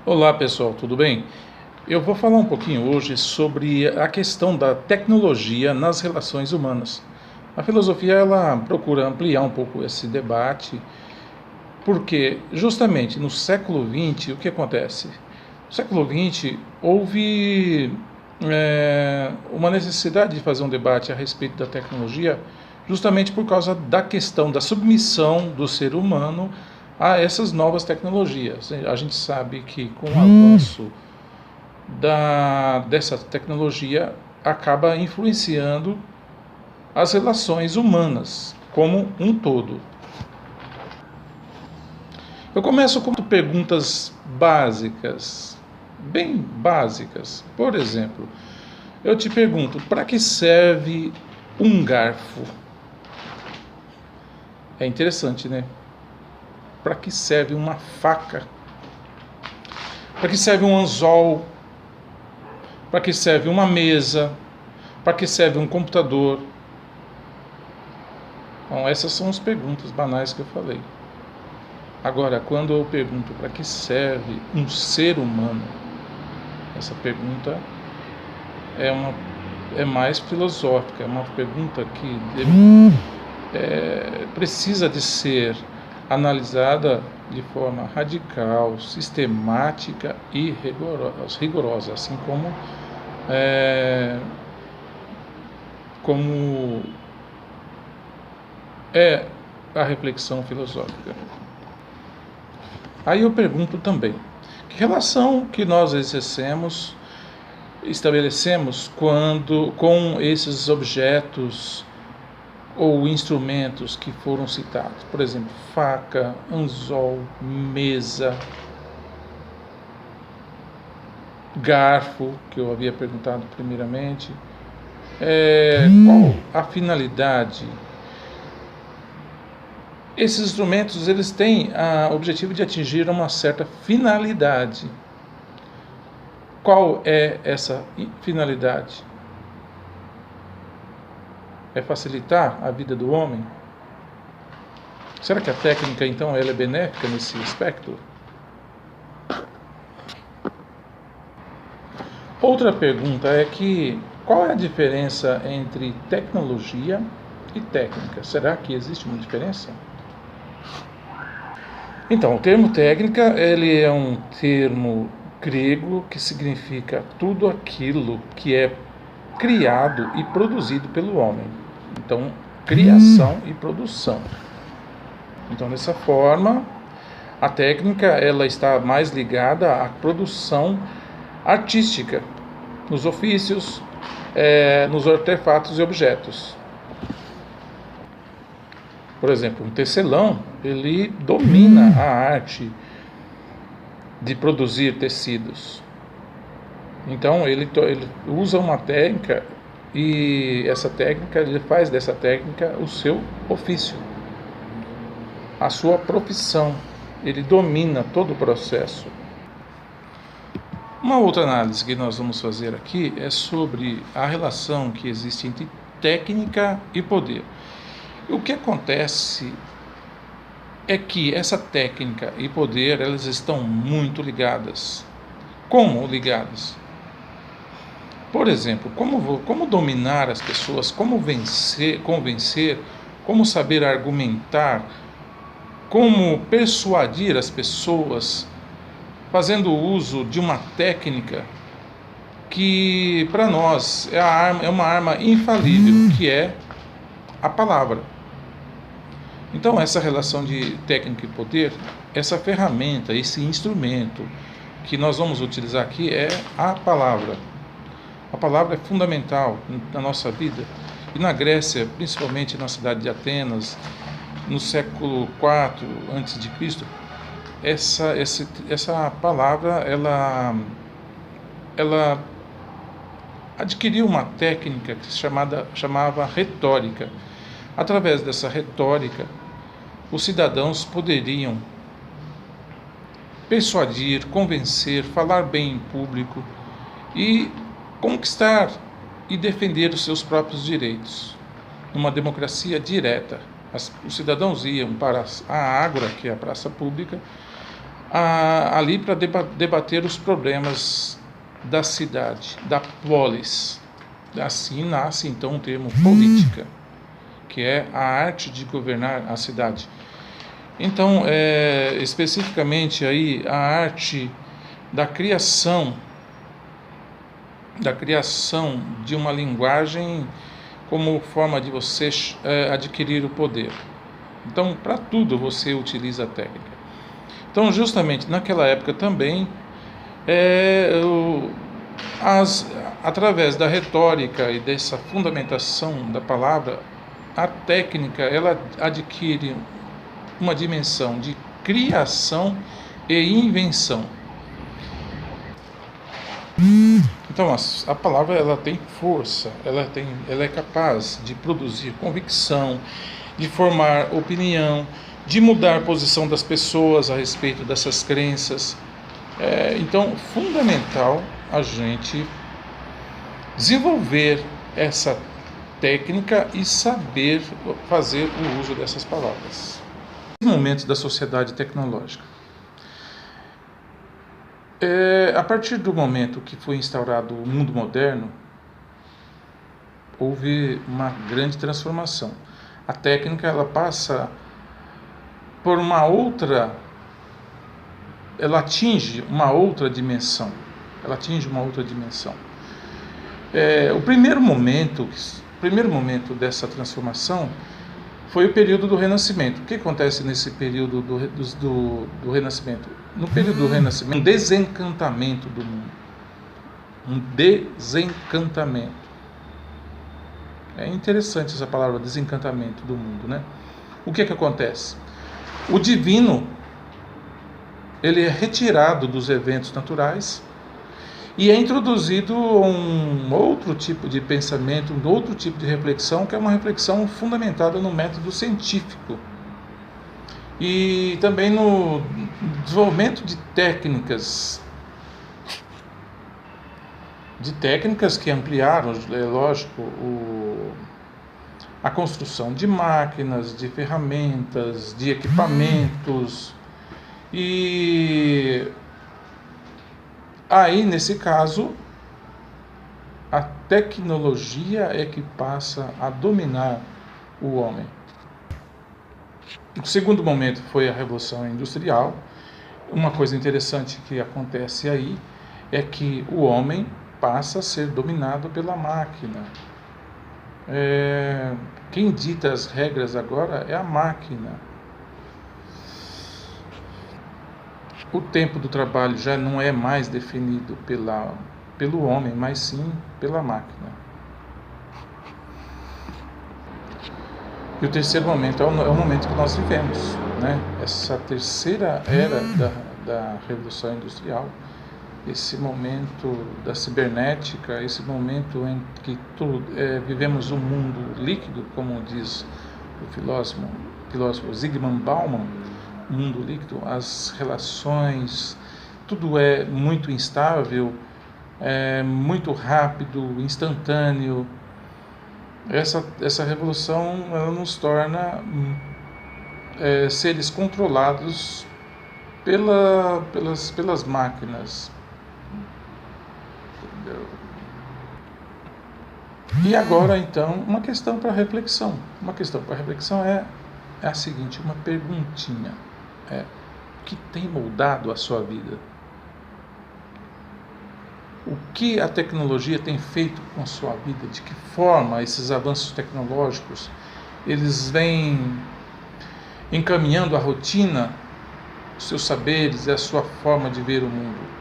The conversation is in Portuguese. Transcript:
Olá pessoal, tudo bem? Eu vou falar um pouquinho hoje sobre a questão da tecnologia nas relações humanas. A filosofia ela procura ampliar um pouco esse debate, porque justamente no século XX o que acontece? No século XX houve uma necessidade de fazer um debate a respeito da tecnologia, justamente por causa da questão da submissão do ser humano a essas novas tecnologias. A gente sabe que com o avanço dessa tecnologia acaba influenciando as relações humanas como um todo. Eu começo com perguntas básicas, bem básicas. Por exemplo, eu te pergunto, para que serve um garfo? É interessante, né? Para que serve uma faca? Para que serve um anzol? Para que serve uma mesa? Para que serve um computador? Bom, essas são as perguntas banais que eu falei. Agora, quando eu pergunto para que serve um ser humano, essa pergunta é mais filosófica, é uma pergunta que precisa de ser analisada de forma radical, sistemática e rigorosa, assim como é a reflexão filosófica. Aí eu pergunto também, que relação que nós estabelecemos com esses objetos ou instrumentos que foram citados? Por exemplo, faca, anzol, mesa, garfo, que eu havia perguntado primeiramente. Qual a finalidade? Esses instrumentos eles têm o objetivo de atingir uma certa finalidade. Qual é essa finalidade? É facilitar a vida do homem? Será que a técnica, então, ela é benéfica nesse aspecto? Outra pergunta é qual é a diferença entre tecnologia e técnica? Será que existe uma diferença? Então, o termo técnica, ele é um termo grego que significa tudo aquilo que é criado e produzido pelo homem. Então, criação e produção. Então, dessa forma, a técnica ela está mais ligada à produção artística, nos ofícios, nos artefatos e objetos. Por exemplo, um tecelão, ele domina a arte de produzir tecidos. Então, ele usa uma técnica e ele faz dessa técnica o seu ofício, a sua profissão. Ele domina todo o processo. Uma outra análise que nós vamos fazer aqui é sobre a relação que existe entre técnica e poder. O que acontece é que essa técnica e poder, elas estão muito ligadas. Como ligadas? Por exemplo, como dominar as pessoas, como convencer, como saber argumentar, como persuadir as pessoas, fazendo uso de uma técnica que para nós é uma arma infalível, que é a palavra. Então, essa relação de técnica e poder, essa ferramenta, esse instrumento que nós vamos utilizar aqui é a palavra. A palavra é fundamental na nossa vida. E na Grécia, principalmente na cidade de Atenas, no século IV a.C., essa palavra ela adquiriu uma técnica que se chamava retórica. Através dessa retórica, os cidadãos poderiam persuadir, convencer, falar bem em público e conquistar e defender os seus próprios direitos. Numa democracia direta, os cidadãos iam para a Ágora, que é a praça pública, ali para debater os problemas da cidade, da polis. Assim nasce então o termo política, que é a arte de governar a cidade. Então, especificamente aí a arte da criação de uma linguagem como forma de você adquirir o poder. Então, para tudo você utiliza a técnica. Então, justamente naquela época também, através da retórica e dessa fundamentação da palavra, a técnica ela adquire uma dimensão de criação e invenção. Então a palavra ela tem força, ela é capaz de produzir convicção, de formar opinião, de mudar a posição das pessoas a respeito dessas crenças. Então, fundamental a gente desenvolver essa técnica e saber fazer o uso dessas palavras. Momentos da sociedade tecnológica. A partir do momento que foi instaurado o mundo moderno, houve uma grande transformação. A técnica ela passa por ela atinge uma outra dimensão. O primeiro momento dessa transformação foi o período do Renascimento. O que acontece nesse período do Renascimento? No período do Renascimento, um desencantamento do mundo. Um desencantamento. É interessante essa palavra, desencantamento do mundo, né? O que acontece? O divino, ele é retirado dos eventos naturais e é introduzido um outro tipo de pensamento, um outro tipo de reflexão, que é uma reflexão fundamentada no método científico. E também no desenvolvimento de técnicas que ampliaram, lógico, a construção de máquinas, de ferramentas, de equipamentos. E aí, nesse caso, a tecnologia é que passa a dominar o homem. O segundo momento foi a Revolução Industrial. Uma coisa interessante que acontece aí é que o homem passa a ser dominado pela máquina. Quem dita as regras agora é a máquina. O tempo do trabalho já não é mais definido pelo homem, mas sim pela máquina. E o terceiro momento é o momento que nós vivemos, né? Essa terceira era da Revolução Industrial, esse momento da cibernética, esse momento em que vivemos um mundo líquido, como diz o filósofo Zygmunt Bauman, mundo líquido, as relações, tudo é muito instável, muito rápido, instantâneo. Essa revolução ela nos torna seres controlados pelas máquinas. E agora, então, uma questão para reflexão. Uma questão para reflexão é a seguinte, uma perguntinha. O que tem moldado a sua vida? O que a tecnologia tem feito com a sua vida? De que forma esses avanços tecnológicos eles vêm encaminhando a rotina, os seus saberes e a sua forma de ver o mundo?